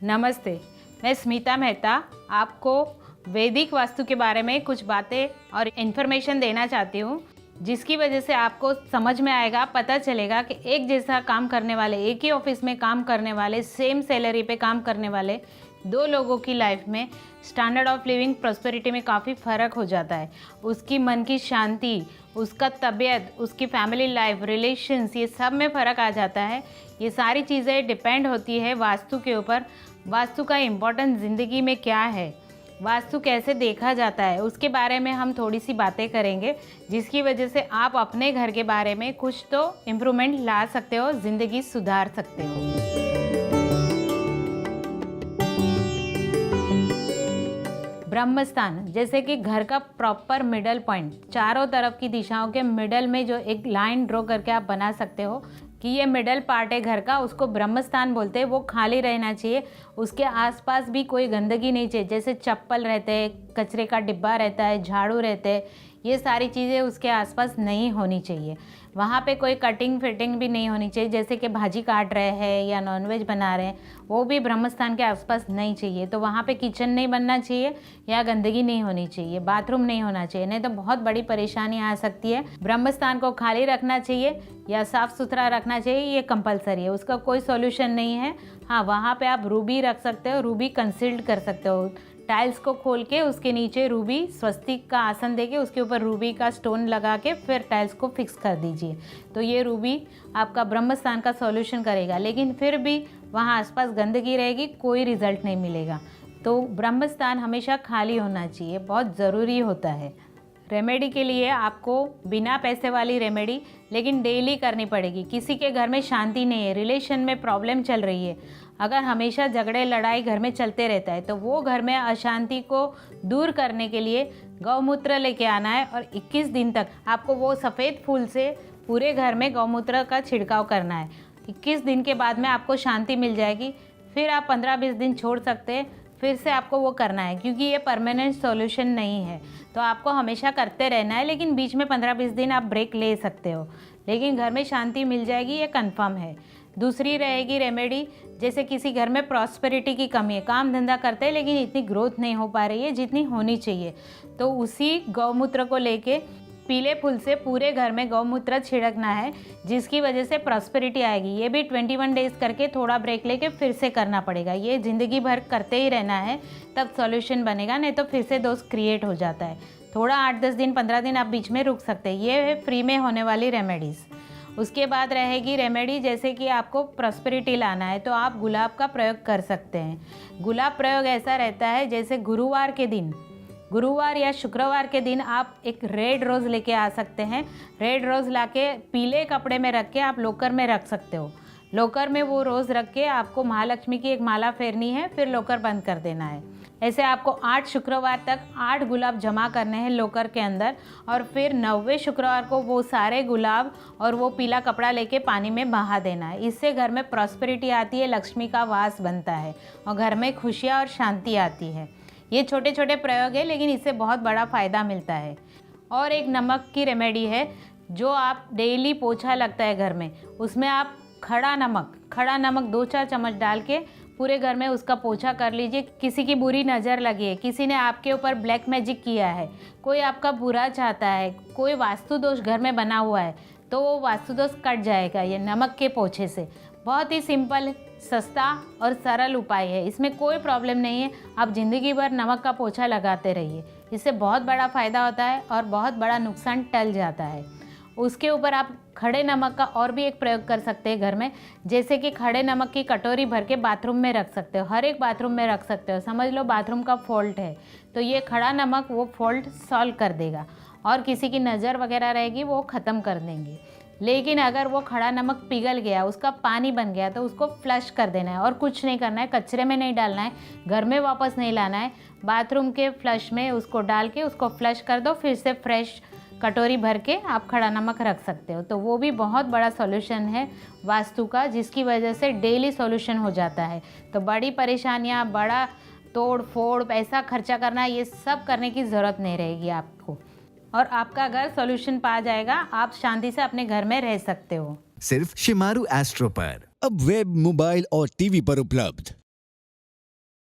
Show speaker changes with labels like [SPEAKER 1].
[SPEAKER 1] नमस्ते, मैं स्मिता मेहता आपको वैदिक वास्तु के बारे में कुछ बातें और इन्फॉर्मेशन देना चाहती हूँ, जिसकी वजह से आपको समझ में आएगा, पता चलेगा कि एक जैसा काम करने वाले, एक ही ऑफिस में काम करने वाले, सेम सैलरी पे काम करने वाले दो लोगों की लाइफ में स्टैंडर्ड ऑफ लिविंग प्रॉस्पेरिटी में काफ़ी फ़र्क हो जाता है। उसकी मन की शांति, उसका तबीयत, उसकी फैमिली लाइफ, रिलेशंस, ये सब में फ़र्क आ जाता है। ये सारी चीज़ें डिपेंड होती है वास्तु के ऊपर। वास्तु का इम्पोर्टेंस ज़िंदगी में क्या है, वास्तु कैसे देखा जाता है, उसके बारे में हम थोड़ी सी बातें करेंगे, जिसकी वजह से आप अपने घर के बारे में कुछ तो इम्प्रूवमेंट ला सकते हो, ज़िंदगी सुधार सकते हो। ब्रह्मस्थान जैसे कि घर का प्रॉपर मिडल पॉइंट, चारों तरफ की दिशाओं के मिडल में जो एक लाइन ड्रॉ करके आप बना सकते हो कि ये मिडल पार्ट है घर का, उसको ब्रह्मस्थान बोलते हैं। वो खाली रहना चाहिए, उसके आसपास भी कोई गंदगी नहीं चाहिए। जैसे चप्पल रहते हैं, कचरे का डिब्बा रहता है, झाड़ू रहते हैं, ये सारी चीज़ें उसके आसपास नहीं होनी चाहिए। वहाँ पे कोई कटिंग फिटिंग भी नहीं होनी चाहिए, जैसे कि भाजी काट रहे हैं या नॉनवेज बना रहे हैं, वो भी ब्रह्मस्थान के आसपास नहीं चाहिए। तो वहाँ पे किचन नहीं बनना चाहिए या गंदगी नहीं होनी चाहिए, बाथरूम नहीं होना चाहिए, नहीं तो बहुत बड़ी परेशानी आ सकती है। ब्रह्मस्थान को खाली रखना चाहिए या साफ़ सुथरा रखना चाहिए, ये कंपलसरी है, उसका कोई सॉल्यूशन नहीं है। हाँ, वहाँ पे आप रूबी रख सकते हो, रूबी कंसील्ड कर सकते हो। टाइल्स को खोल के उसके नीचे रूबी स्वस्तिक का आसन देके उसके ऊपर रूबी का स्टोन लगा के फिर टाइल्स को फिक्स कर दीजिए। तो ये रूबी आपका ब्रह्मस्थान का सॉल्यूशन करेगा। लेकिन फिर भी वहाँ आसपास गंदगी रहेगी, कोई रिजल्ट नहीं मिलेगा। तो ब्रह्मस्थान हमेशा खाली होना चाहिए, बहुत ज़रूरी होता है। रेमेडी के लिए आपको बिना पैसे वाली रेमेडी लेकिन डेली करनी पड़ेगी। किसी के घर में शांति नहीं है, रिलेशन में प्रॉब्लम चल रही है, अगर हमेशा झगड़े लड़ाई घर में चलते रहता है, तो वो घर में अशांति को दूर करने के लिए गौमूत्र लेके आना है और 21 दिन तक आपको वो सफ़ेद फूल से पूरे घर में गौमूत्र का छिड़काव करना है। 21 दिन के बाद में आपको शांति मिल जाएगी। फिर आप 15-20 दिन छोड़ सकते हैं, फिर से आपको वो करना है, क्योंकि ये परमानेंट सॉल्यूशन नहीं है। तो आपको हमेशा करते रहना है, लेकिन बीच में 15-20 दिन आप ब्रेक ले सकते हो, लेकिन घर में शांति मिल जाएगी, ये कंफर्म है। दूसरी रहेगी रेमेडी, जैसे किसी घर में प्रॉस्पेरिटी की कमी है, काम धंधा करते हैं लेकिन इतनी ग्रोथ नहीं हो पा रही है जितनी होनी चाहिए, तो उसी गौमूत्र को लेके पीले फूल से पूरे घर में गौमूत्र छिड़कना है, जिसकी वजह से प्रॉस्पेरिटी आएगी। ये भी 21 डेज करके थोड़ा ब्रेक लेके फिर से करना पड़ेगा। ये ज़िंदगी भर करते ही रहना है, तब सॉल्यूशन बनेगा, नहीं तो फिर से दोष क्रिएट हो जाता है। थोड़ा 8-10 दिन 15 दिन आप बीच में रुक सकते हैं। ये है फ्री में होने वाली रेमेडीज़। उसके बाद रहेगी रेमेडी, जैसे कि आपको प्रॉस्पेरिटी लाना है तो आप गुलाब का प्रयोग कर सकते हैं। गुलाब प्रयोग ऐसा रहता है, जैसे गुरुवार के दिन, गुरुवार या शुक्रवार के दिन आप एक रेड रोज़ लेके आ सकते हैं। रेड रोज़ लाके पीले कपड़े में रख के आप लॉकर में रख सकते हो। लॉकर में वो रोज़ रख के आपको महालक्ष्मी की एक माला फेरनी है, फिर लॉकर बंद कर देना है। ऐसे आपको 8 शुक्रवार तक 8 गुलाब जमा करने हैं लॉकर के अंदर, और फिर 9वें शुक्रवार को वो सारे गुलाब और वो पीला कपड़ा लेके पानी में बहा देना है। इससे घर में प्रॉस्पेरिटी आती है, लक्ष्मी का वास बनता है और घर में खुशियाँ और शांति आती है। ये छोटे छोटे प्रयोग है, लेकिन इससे बहुत बड़ा फ़ायदा मिलता है। और एक नमक की रेमेडी है, जो आप डेली पोछा लगता है घर में, उसमें आप खड़ा नमक 2-4 चम्मच डाल के पूरे घर में उसका पोछा कर लीजिए। किसी की बुरी नज़र लगी है, किसी ने आपके ऊपर ब्लैक मैजिक किया है, कोई आपका बुरा चाहता है, कोई वास्तु दोष घर में बना हुआ है, तो वो वास्तु दोष कट जाएगा ये नमक के पोछे से। बहुत ही सिंपल, सस्ता और सरल उपाय है, इसमें कोई प्रॉब्लम नहीं है। आप ज़िंदगी भर नमक का पोछा लगाते रहिए, इससे बहुत बड़ा फ़ायदा होता है और बहुत बड़ा नुकसान टल जाता है। उसके ऊपर आप खड़े नमक का और भी एक प्रयोग कर सकते हैं घर में, जैसे कि खड़े नमक की कटोरी भर के बाथरूम में रख सकते हो, हर एक बाथरूम में रख सकते हो। समझ लो बाथरूम का फॉल्ट है, तो ये खड़ा नमक वो फॉल्ट सॉल्व कर देगा, और किसी की नज़र वगैरह रहेगी वो ख़त्म कर देंगे। लेकिन अगर वो खड़ा नमक पिघल गया, उसका पानी बन गया, तो उसको फ्लश कर देना है और कुछ नहीं करना है, कचरे में नहीं डालना है, घर में वापस नहीं लाना है, बाथरूम के फ्लश में उसको डाल के उसको फ्लश कर दो, फिर से फ्रेश कटोरी भर के आप खड़ा नमक रख सकते हो। तो वो भी बहुत बड़ा सॉल्यूशन है वास्तु का, जिसकी वजह से डेली सॉल्यूशन हो जाता है। तो बड़ी परेशानियाँ, बड़ा तोड़ फोड़, पैसा खर्चा करना, ये सब करने की ज़रूरत नहीं रहेगी आपको, और आपका घर सॉल्यूशन पा जाएगा। आप शांति से अपने घर में रह सकते हो।
[SPEAKER 2] सिर्फ शिमारू एस्ट्रो पर। अब वेब, मोबाइल और टीवी पर उपलब्ध।